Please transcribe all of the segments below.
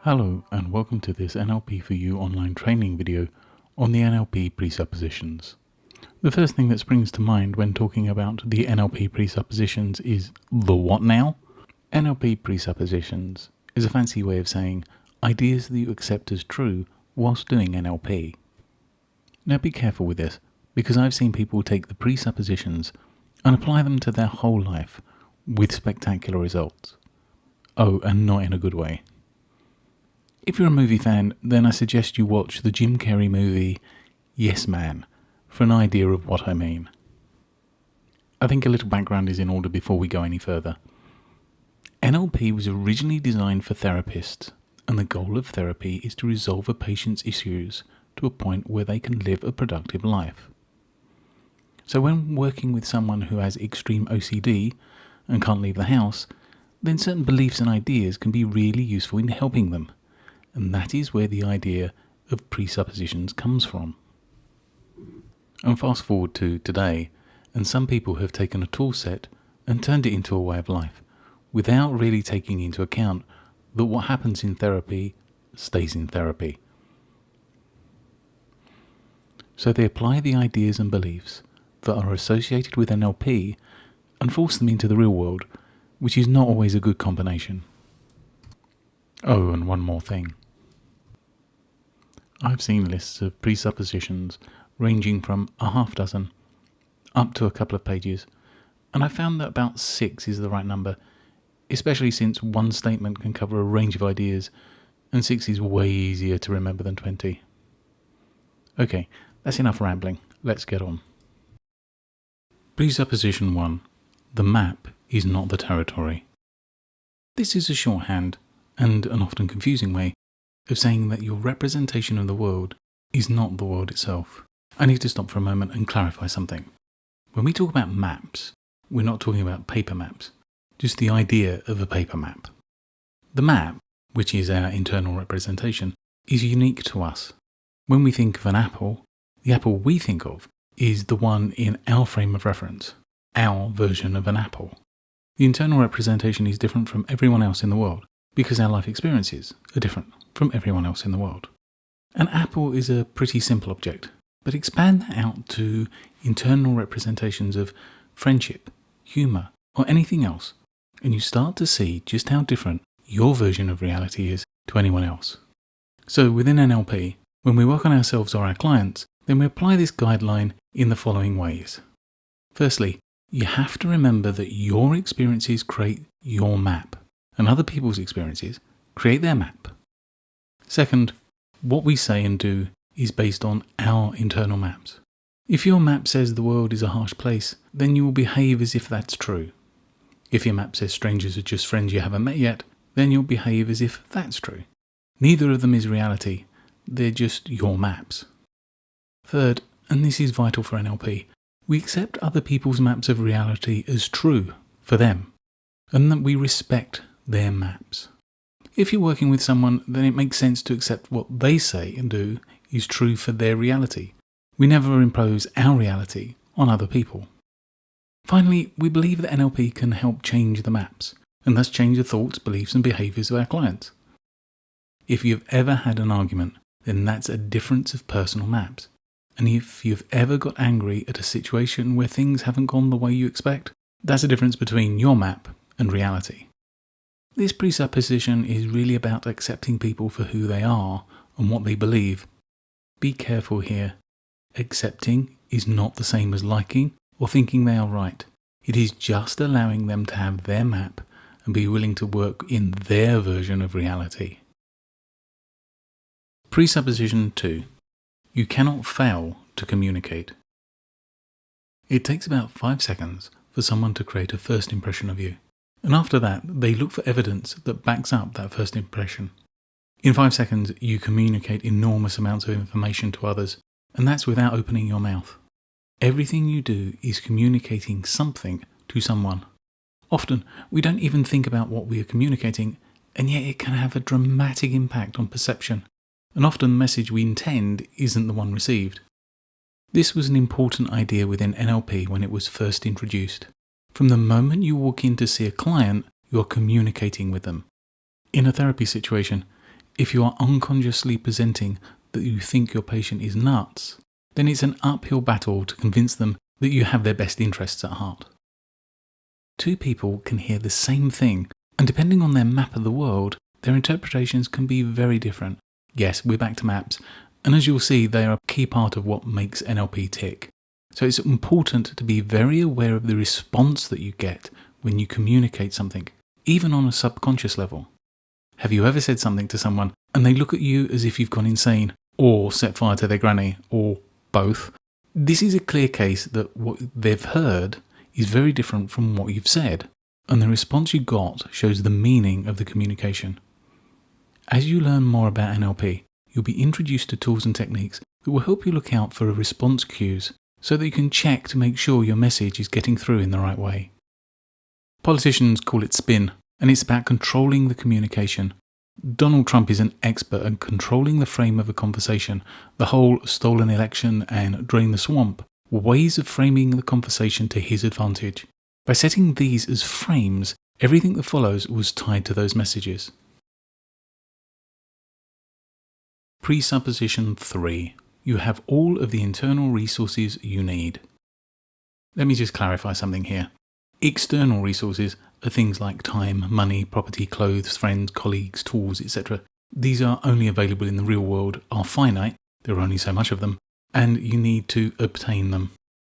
Hello and welcome to this NLP for You online training video on the NLP presuppositions. The first thing that springs to mind when talking about the NLP presuppositions is the what now? NLP presuppositions is a fancy way of saying ideas that you accept as true whilst doing NLP. Now be careful with this, because I've seen people take the presuppositions and apply them to their whole life with spectacular results. Oh, and not in a good way. If you're a movie fan, then I suggest you watch the Jim Carrey movie Yes Man for an idea of what I mean. I think a little background is in order before we go any further. NLP was originally designed for therapists, and the goal of therapy is to resolve a patient's issues to a point where they can live a productive life. So when working with someone who has extreme OCD and can't leave the house, then certain beliefs and ideas can be really useful in helping them. And that is where the idea of presuppositions comes from. And fast forward to today, and some people have taken a tool set and turned it into a way of life, without really taking into account that what happens in therapy stays in therapy. So they apply the ideas and beliefs that are associated with NLP and force them into the real world, which is not always a good combination. Oh, and one more thing. I've seen lists of presuppositions ranging from a half dozen up to a couple of pages, and I found that about 6 is the right number, especially since one statement can cover a range of ideas, and 6 is way easier to remember than 20. Okay, that's enough rambling. Let's get on. Presupposition 1. The map is not the territory. This is a shorthand, and an often confusing way, of saying that your representation of the world is not the world itself. I need to stop for a moment and clarify something. When we talk about maps, we're not talking about paper maps, just the idea of a paper map. The map, which is our internal representation, is unique to us. When we think of an apple, the apple we think of is the one in our frame of reference, our version of an apple. The internal representation is different from everyone else in the world, because our life experiences are different from everyone else in the world. An apple is a pretty simple object, but expand that out to internal representations of friendship, humour, or anything else, and you start to see just how different your version of reality is to anyone else. So within NLP, when we work on ourselves or our clients, then we apply this guideline in the following ways. Firstly, you have to remember that your experiences create your map, and other people's experiences create their map. Second, what we say and do is based on our internal maps. If your map says the world is a harsh place, then you will behave as if that's true. If your map says strangers are just friends you haven't met yet, then you'll behave as if that's true. Neither of them is reality, they're just your maps. Third, and this is vital for NLP, we accept other people's maps of reality as true for them, and that we respect their maps. If you're working with someone, then it makes sense to accept what they say and do is true for their reality. We never impose our reality on other people. Finally, we believe that NLP can help change the maps, and thus change the thoughts, beliefs and behaviours of our clients. If you've ever had an argument, then that's a difference of personal maps. And if you've ever got angry at a situation where things haven't gone the way you expect, that's a difference between your map and reality. This presupposition is really about accepting people for who they are and what they believe. Be careful here. Accepting is not the same as liking or thinking they are right. It is just allowing them to have their map and be willing to work in their version of reality. Presupposition 2. You cannot fail to communicate. It takes about 5 seconds for someone to create a first impression of you. And after that, they look for evidence that backs up that first impression. In 5 seconds, you communicate enormous amounts of information to others, and that's without opening your mouth. Everything you do is communicating something to someone. Often, we don't even think about what we are communicating, and yet it can have a dramatic impact on perception. And often the message we intend isn't the one received. This was an important idea within NLP when it was first introduced. From the moment you walk in to see a client, you're communicating with them. In a therapy situation, If you are unconsciously presenting that you think your patient is nuts, then it's an uphill battle to convince them that you have their best interests at heart. Two people can hear the same thing, and depending on their map of the world, their interpretations can be very different. Yes, we're back to maps, and as you'll see, they are a key part of what makes NLP tick. So it's important to be very aware of the response that you get when you communicate something, even on a subconscious level. Have you ever said something to someone and they look at you as if you've gone insane, or set fire to their granny, or both? This is a clear case that what they've heard is very different from what you've said, and the response you got shows the meaning of the communication. As you learn more about NLP, you'll be introduced to tools and techniques that will help you look out for response cues so that you can check to make sure your message is getting through in the right way. Politicians call it spin, and it's about controlling the communication. Donald Trump is an expert at controlling the frame of a conversation. The whole stolen election and drain the swamp were ways of framing the conversation to his advantage. By setting these as frames, everything that follows was tied to those messages. Presupposition 3. You have all of the internal resources you need. Let me just clarify something here. External resources are things like time, money, property, clothes, friends, colleagues, tools, etc. These are only available in the real world, are finite, there are only so much of them, and you need to obtain them.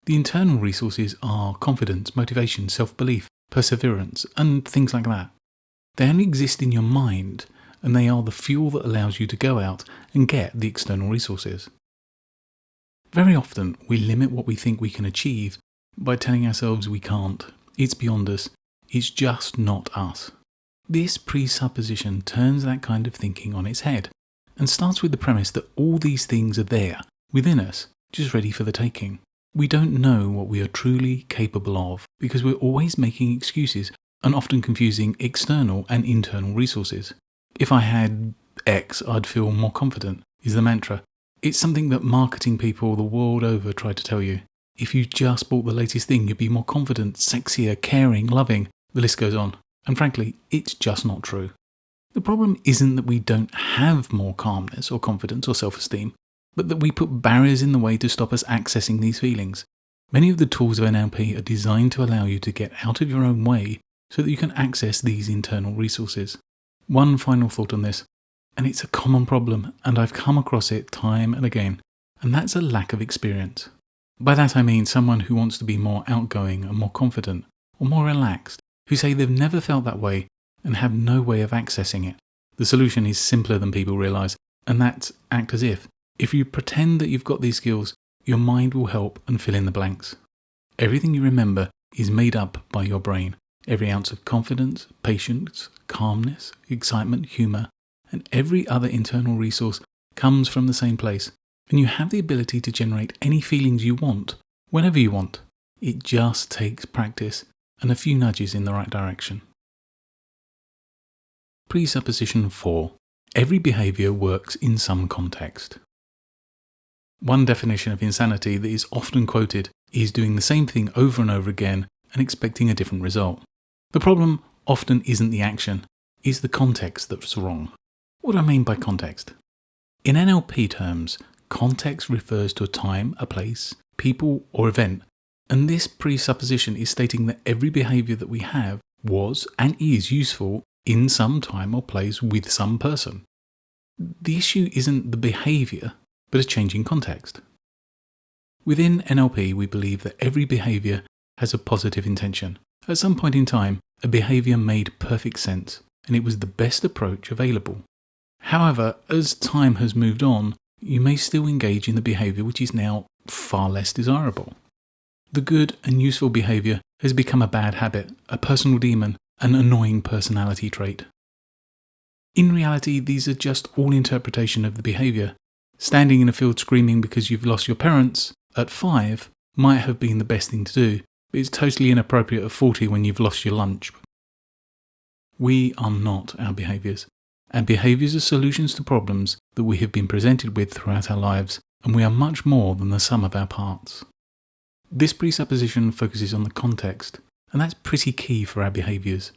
The internal resources are confidence, motivation, self-belief, perseverance, and things like that. They only exist in your mind, and they are the fuel that allows you to go out and get the external resources. Very often, we limit what we think we can achieve by telling ourselves we can't. It's beyond us. It's just not us. This presupposition turns that kind of thinking on its head and starts with the premise that all these things are there, within us, just ready for the taking. We don't know what we are truly capable of because we're always making excuses and often confusing external and internal resources. If I had X, I'd feel more confident, is the mantra. It's something that marketing people the world over try to tell you. If you just bought the latest thing, you'd be more confident, sexier, caring, loving. The list goes on. And frankly, it's just not true. The problem isn't that we don't have more calmness or confidence or self-esteem, but that we put barriers in the way to stop us accessing these feelings. Many of the tools of NLP are designed to allow you to get out of your own way so that you can access these internal resources. One final thought on this, and it's a common problem, and I've come across it time and again, and that's a lack of experience. By that I mean someone who wants to be more outgoing and more confident, or more relaxed, who say they've never felt that way and have no way of accessing it. The solution is simpler than people realise, and that's act as if. If you pretend that you've got these skills, your mind will help and fill in the blanks. Everything you remember is made up by your brain. Every ounce of confidence, patience, calmness, excitement, humour, and every other internal resource comes from the same place, and you have the ability to generate any feelings you want, whenever you want. It just takes practice and a few nudges in the right direction. Presupposition 4. Every behaviour works in some context. One definition of insanity that is often quoted is doing the same thing over and over again and expecting a different result. The problem often isn't the action, it's the context that's wrong. What do I mean by context? In NLP terms, context refers to a time, a place, people, or event, and this presupposition is stating that every behaviour that we have was and is useful in some time or place with some person. The issue isn't the behaviour, but a changing context. Within NLP, we believe that every behaviour has a positive intention. At some point in time, a behaviour made perfect sense, and it was the best approach available. However, as time has moved on, you may still engage in the behaviour which is now far less desirable. The good and useful behaviour has become a bad habit, a personal demon, an annoying personality trait. In reality, these are just all interpretation of the behaviour. Standing in a field screaming because you've lost your parents at 5 might have been the best thing to do, but it's totally inappropriate at 40 when you've lost your lunch. We are not our behaviours. Our behaviours are solutions to problems that we have been presented with throughout our lives, and we are much more than the sum of our parts. This presupposition focuses on the context, and that's pretty key for our behaviours.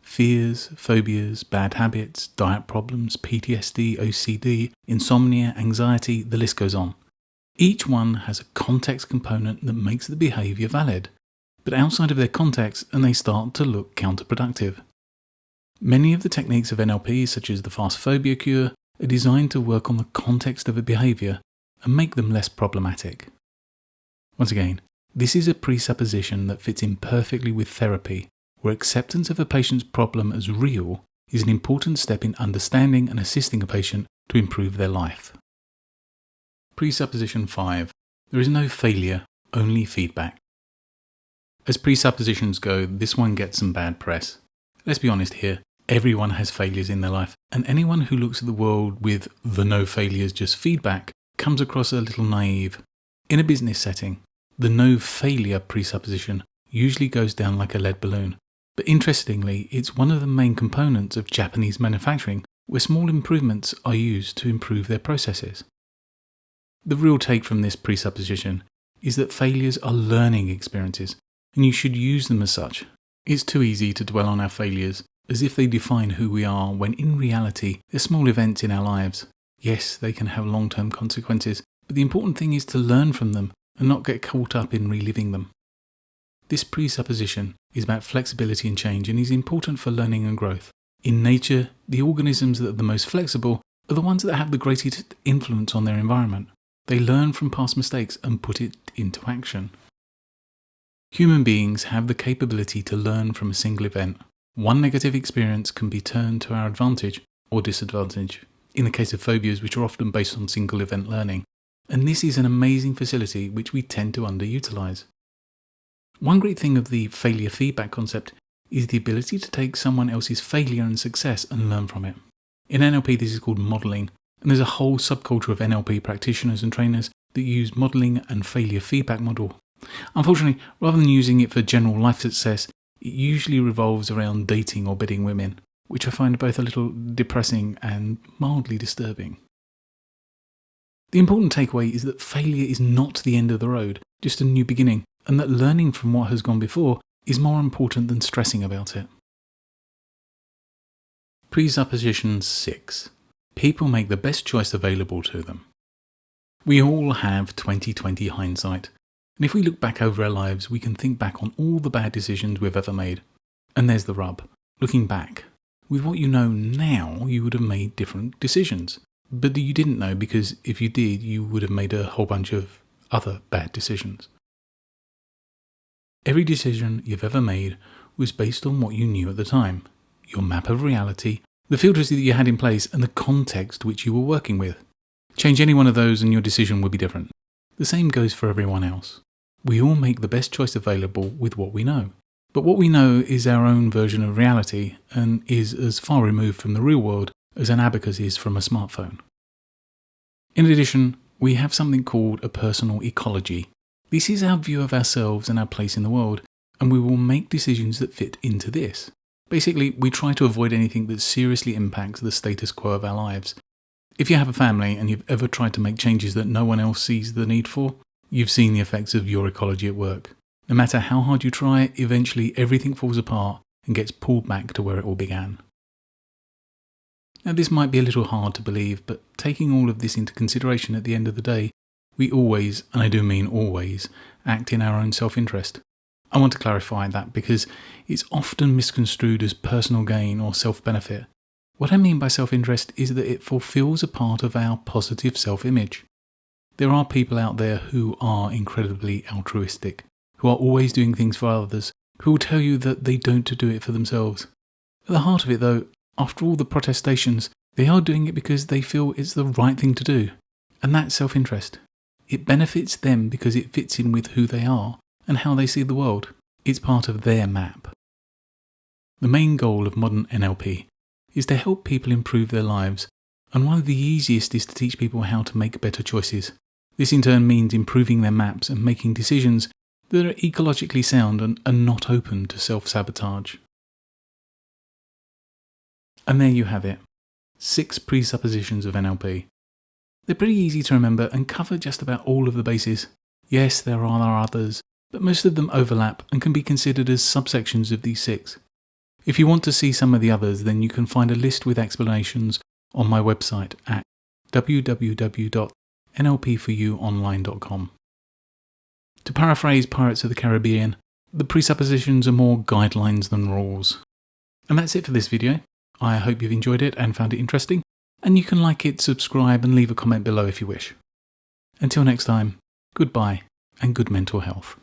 fears, phobias, bad habits, diet problems, PTSD, OCD, insomnia, anxiety, the list goes on. Each one has a context component that makes the behaviour valid, but outside of their context and they start to look counterproductive. Many of the techniques of NLP, such as the fast phobia cure, are designed to work on the context of a behaviour and make them less problematic. Once again, this is a presupposition that fits in perfectly with therapy, where acceptance of a patient's problem as real is an important step in understanding and assisting a patient to improve their life. Presupposition 5. There is no failure, only feedback. As presuppositions go, this one gets some bad press. Let's be honest here, everyone has failures in their life, and anyone who looks at the world with the no failures, just feedback comes across a little naive. In a business setting, the no failure presupposition usually goes down like a lead balloon. But interestingly, it's one of the main components of Japanese manufacturing, where small improvements are used to improve their processes. The real take from this presupposition is that failures are learning experiences, and you should use them as such. It's too easy to dwell on our failures as if they define who we are, when in reality they're small events in our lives. Yes, they can have long-term consequences, but the important thing is to learn from them and not get caught up in reliving them. This presupposition is about flexibility and change and is important for learning and growth. In nature, the organisms that are the most flexible are the ones that have the greatest influence on their environment. They learn from past mistakes and put it into action. Human beings have the capability to learn from a single event. One negative experience can be turned to our advantage or disadvantage, in the case of phobias, which are often based on single event learning. And this is an amazing facility which we tend to underutilise. One great thing of the failure feedback concept is the ability to take someone else's failure and success and learn from it. In NLP, this is called modelling, and there's a whole subculture of NLP practitioners and trainers that use modelling and failure feedback model. Unfortunately, rather than using it for general life success, it usually revolves around dating or bidding women, which I find both a little depressing and mildly disturbing. The important takeaway is that failure is not the end of the road, just a new beginning, and that learning from what has gone before is more important than stressing about it. Presupposition 6. People make the best choice available to them. We all have 20/20 hindsight, and if we look back over our lives, we can think back on all the bad decisions we've ever made. And there's the rub. Looking back, with what you know now, you would have made different decisions. But you didn't know, because if you did, you would have made a whole bunch of other bad decisions. Every decision you've ever made was based on what you knew at the time, your map of reality, the filters that you had in place, and the context which you were working with. Change any one of those and your decision would be different. The same goes for everyone else. We all make the best choice available with what we know. But what we know is our own version of reality and is as far removed from the real world as an abacus is from a smartphone. In addition, we have something called a personal ecology. This is our view of ourselves and our place in the world, and we will make decisions that fit into this. Basically, we try to avoid anything that seriously impacts the status quo of our lives. If you have a family and you've ever tried to make changes that no one else sees the need for, you've seen the effects of your ecology at work. No matter how hard you try, eventually everything falls apart and gets pulled back to where it all began. Now, this might be a little hard to believe, but taking all of this into consideration, at the end of the day, we always, and I do mean always, act in our own self-interest. I want to clarify that because it's often misconstrued as personal gain or self-benefit. What I mean by self-interest is that it fulfills a part of our positive self-image. There are people out there who are incredibly altruistic, who are always doing things for others, who will tell you that they don't do it for themselves. At the heart of it, though, after all the protestations, they are doing it because they feel it's the right thing to do. And that's self-interest. It benefits them because it fits in with who they are and how they see the world. It's part of their map. The main goal of modern NLP is to help people improve their lives, and one of the easiest is to teach people how to make better choices. This in turn means improving their maps and making decisions that are ecologically sound and are not open to self-sabotage. And there you have it. 6 presuppositions of NLP. They're pretty easy to remember and cover just about all of the bases. Yes, there are others, but most of them overlap and can be considered as subsections of these 6. If you want to see some of the others, then you can find a list with explanations on my website at www.nlpforyouonline.com. To paraphrase Pirates of the Caribbean, the presuppositions are more guidelines than rules. And that's it for this video. I hope you've enjoyed it and found it interesting, and you can like it, subscribe and leave a comment below if you wish. Until next time, goodbye and good mental health.